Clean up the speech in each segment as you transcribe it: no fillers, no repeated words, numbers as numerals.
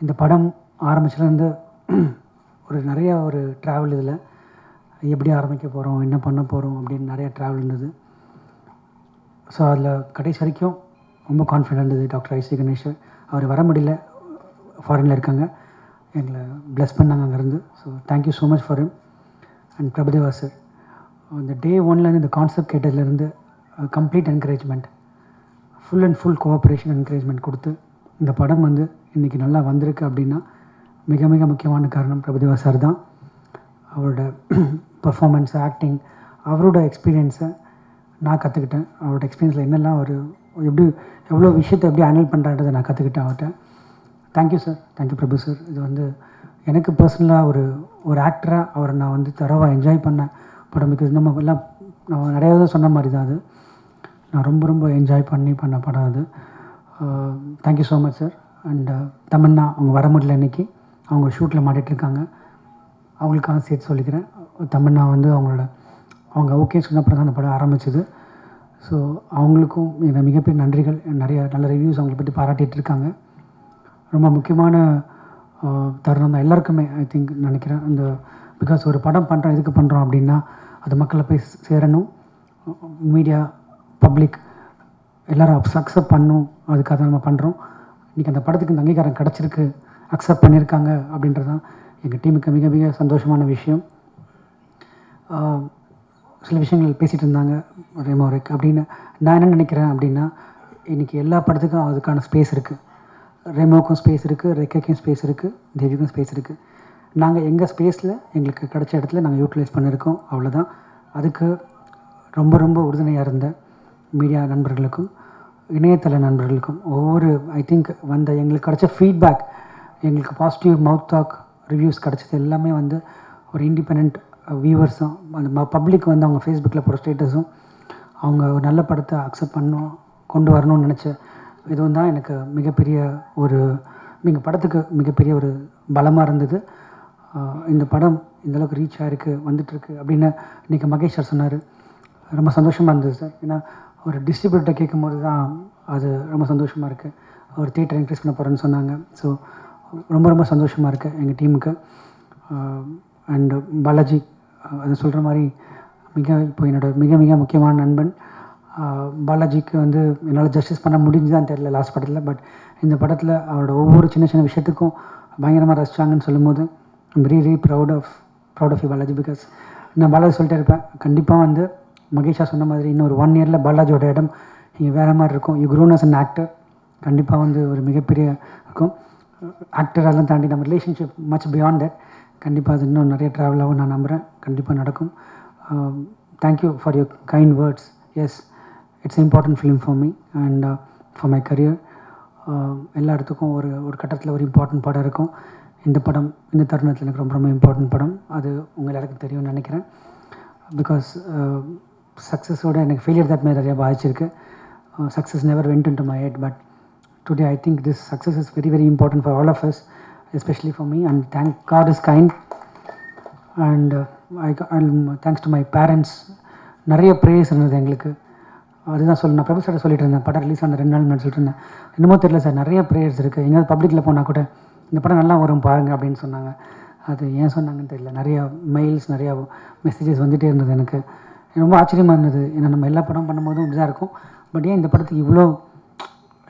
இந்த படம் ஆரம்பிச்சதுலேருந்து ஒரு நிறையா ஒரு ட்ராவல் இதில் எப்படி ஆரம்பிக்க போகிறோம், என்ன பண்ண போகிறோம் அப்படின்னு நிறையா ட்ராவல் இருந்தது. ஸோ அதில் கடைசி வரைக்கும் ரொம்ப கான்ஃபிடென்ட் இருந்தது. டாக்டர் ஐசி கணேஷ் அவர் வர முடியல, ஃபாரினில் இருக்காங்க, எங்களை ப்ளஸ் பண்ணாங்க அங்கேருந்து. So thank you so much for him. And Prabhudeva sir, இந்த டே ஒன்லேருந்து இந்த கான்செப்ட் கேட்டதுலேருந்து complete encouragement, full and full cooperation encouragement கொடுத்து இந்த படம் வந்து இன்றைக்கி நல்லா வந்திருக்கு அப்படின்னா மிக மிக முக்கியமான காரணம் பிரபுதேவா சார் தான். அவரோட பர்ஃபார்மன்ஸ், ஆக்டிங், அவரோட எக்ஸ்பீரியன்ஸை நான் கற்றுக்கிட்டேன். அவரோட எக்ஸ்பீரியன்ஸில் என்னெல்லாம் ஒரு எப்படி எவ்வளோ விஷயத்தை எப்படி ஹேண்டில் பண்ணுறான்றதை நான் கற்றுக்கிட்டேன் அவர்கிட்ட. தேங்க்யூ சார், தேங்க்யூ பிரபு சார். இது வந்து எனக்கு பர்சனலாக ஒரு ஆக்டராக அவரை நான் வந்து தரவாக என்ஜாய் பண்ணேன் படம். பிகாஸ் நம்ம எல்லாம் நான் நிறையா சொன்ன மாதிரி தான் அது நான் ரொம்ப ரொம்ப என்ஜாய் பண்ண படம் அது. Thank you so much sir. And Tamannaah அவங்க வர முடியல இன்றைக்கி, அவங்க ஷூட்டில் மாட்டிகிட்ருக்காங்க. அவங்களுக்காக சேர்த்து சொல்லிக்கிறேன். தமன்னா வந்து அவங்க ஓகே சொன்னப்பறம் தான் அந்த படம் ஆரம்பிச்சது. ஸோ அவங்களுக்கும் எனக்கு மிகப்பெரிய நன்றிகள். நிறைய நல்ல ரிவ்யூஸ் அவங்களை பற்றி பாராட்டிகிட்ருக்காங்க. ரொம்ப முக்கியமான தருணம் தான் எல்லாருக்குமே ஐ திங்க் நினைக்கிறேன். அந்த பிகாஸ் ஒரு படம் பண்ணுறோம், எதுக்கு பண்ணுறோம் அப்படின்னா அது மக்களை போய் சேரணும், மீடியா பப்ளிக் எல்லோரும் அக்செப்ட் பண்ணணும், அதுக்காக தான் நம்ம பண்ணுறோம். இன்றைக்கி அந்த படத்துக்கு இந்த அங்கீகாரம் கிடச்சிருக்கு, அக்செப்ட் பண்ணியிருக்காங்க அப்படின்றது தான் எங்கள் டீமுக்கு மிக மிக சந்தோஷமான விஷயம். சில விஷயங்கள் பேசிகிட்டு இருந்தாங்க ரேமோரிக் அப்படின்னு. நான் என்ன நினைக்கிறேன் அப்படின்னா இன்றைக்கி எல்லா படத்துக்கும் அதுக்கான ஸ்பேஸ் இருக்குது. ரெமோக்கும் ஸ்பேஸ் இருக்குது, ரெக்கைக்கும் ஸ்பேஸ் இருக்குது, தேவிக்கும் ஸ்பேஸ் இருக்குது. நாங்கள் எங்கள் ஸ்பேஸில் எங்களுக்கு கிடைச்ச இடத்துல நாங்கள் யூட்டிலைஸ் பண்ணியிருக்கோம், அவ்வளோதான். அதுக்கு ரொம்ப ரொம்ப உறுதுணையாக இருந்த மீடியா நண்பர்களுக்கும் இணையதள நண்பர்களுக்கும் ஒவ்வொரு ஐ திங்க் வந்த எங்களுக்கு கிடைச்ச ஃபீட்பேக், எங்களுக்கு பாசிட்டிவ் மவுத் டாக் ரிவ்யூஸ் கிடச்சது எல்லாமே வந்து ஒரு இண்டிபெண்ட் வியூவர்ஸும் அந்த பப்ளிக் வந்து அவங்க ஃபேஸ்புக்கில் போகிற ஸ்டேட்டஸும் அவங்க ஒரு நல்ல படத்தை அக்செப்ட் கொண்டு வரணும்னு நினச்ச இதுவும் தான் எனக்கு மிகப்பெரிய ஒரு எங்கள் படத்துக்கு மிகப்பெரிய ஒரு பலமாக இருந்தது. இந்த படம் இந்தளவுக்கு ரீச் ஆகிருக்கு, வந்துட்டுருக்கு அப்படின்னு இன்றைக்கி மகேஷ் சார் சொன்னார். ரொம்ப சந்தோஷமாக இருந்தது சார். ஏன்னா ஒரு டிஸ்ட்ரிபியூட்டர் கேட்கும்போது தான் அது ரொம்ப சந்தோஷமாக இருக்குது. ஒரு தியேட்டர் இன்க்ரீஸ் பண்ண போகிறேன்னு சொன்னாங்க. ஸோ ரொம்ப ரொம்ப சந்தோஷமாக இருக்குது எங்கள் டீமுக்கு. அண்டு பாலாஜி அது சொல்கிற மாதிரி இப்போ என்னோடய மிக மிக முக்கியமான நண்பன் பாலாஜிக்கு வந்து என்னால் ஜஸ்டிஸ் பண்ண முடிஞ்சுதான் தெரியல லாஸ்ட் படத்தில். பட் இந்த படத்தில் அவரோட ஒவ்வொரு சின்ன சின்ன விஷயத்துக்கும் பயங்கரமாக ரசித்தாங்கன்னு சொல்லும்போது I'm very proud of you Balaji. Because நான் பாலாஜி சொல்லிட்டே இருப்பேன், கண்டிப்பாக வந்து மகேஷா சொன்ன மாதிரி இன்னொரு 1 இயரில் பாலாஜியோட இடம் இங்கே வேறு மாதிரி இருக்கும். You grown as an actor. கண்டிப்பாக வந்து ஒரு மிகப்பெரிய இருக்கும். ஆக்டரெல்லாம் தாண்டி நம்ம ரிலேஷன்ஷிப் மச் பியாண்ட் தட். கண்டிப்பாக அது இன்னும் நிறைய ட்ராவலாகவும் நான் நம்புகிறேன், கண்டிப்பாக நடக்கும். Thank you for your kind words. Yes, it's important film for me and for my career. எல்லா இடத்துக்கும் ஒரு கட்டத்தில் ஒரு இம்பார்ட்டன்ட் படம் இருக்கும். இந்த படம் இந்த தருணத்தில் எனக்கு ரொம்ப ரொம்ப இம்பார்ட்டன்ட் படம். அது உங்கள் எல்லாருக்கும் தெரியும்னு நினைக்கிறேன். பிகாஸ் சக்ஸஸோட எனக்கு ஃபெயிலியர் தட் மாதிரி நிறையா பாதிச்சிருக்கு. Success never went into my head, but today I think this success is very very important for all of us, especially for me. And thank God is kind. And thanks to my parents. நிறைய prayers இருந்தது எங்களுக்கு. அதுதான் நான் பிரபு sir சொல்லிட்டு இருந்தேன், படம் release ஆன 2 நாள் முன்னாடி சொல்லிட்டு இருந்தேன். என்னமோ தெரியல சார், நிறைய ப்ரேயர்ஸ் இருக்குது. எங்கேயாவது பப்ளிக்கில் போனால் கூட இந்த படம் நல்லா வரும் பாருங்கள் அப்படின்னு சொன்னாங்க. அது ஏன் சொன்னாங்கன்னு தெரியல. நிறையா மெயில்ஸ், நிறையா மெசேஜஸ் வந்துகிட்டே இருந்தது. எனக்கு ரொம்ப ஆச்சரியமாக இருந்தது. ஏன்னா நம்ம எல்லா படம் பண்ணும்போதும் இப்படி தான் இருக்கும். பட் ஏன் இந்த படத்துக்கு இவ்வளோ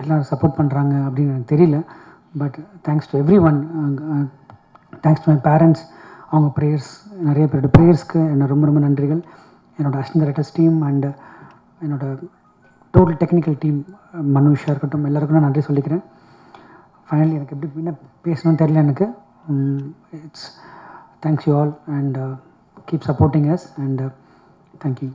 எல்லோரும் சப்போர்ட் பண்ணுறாங்க அப்படின்னு எனக்கு தெரியல. But thanks to every one. Thanks to my parents. அவங்க ப்ரேயர்ஸ், நிறைய பேரோட ப்ரேயர்ஸ்க்கு என்ன ரொம்ப ரொம்ப நன்றிகள். என்னோடய அசிஸ்டன்ட் டைரக்டர்ஸ் டீம் அண்டு என்னோடய டோட்டல் டெக்னிக்கல் டீம், மனுஷாக இருக்கட்டும், எல்லாருக்கும் நான் நன்றி சொல்லிக்கிறேன். ஃபைனலி எனக்கு எப்படி என்ன பேசணும்னு தெரியல எனக்கு. It's thanks you all and keep supporting us and thank you.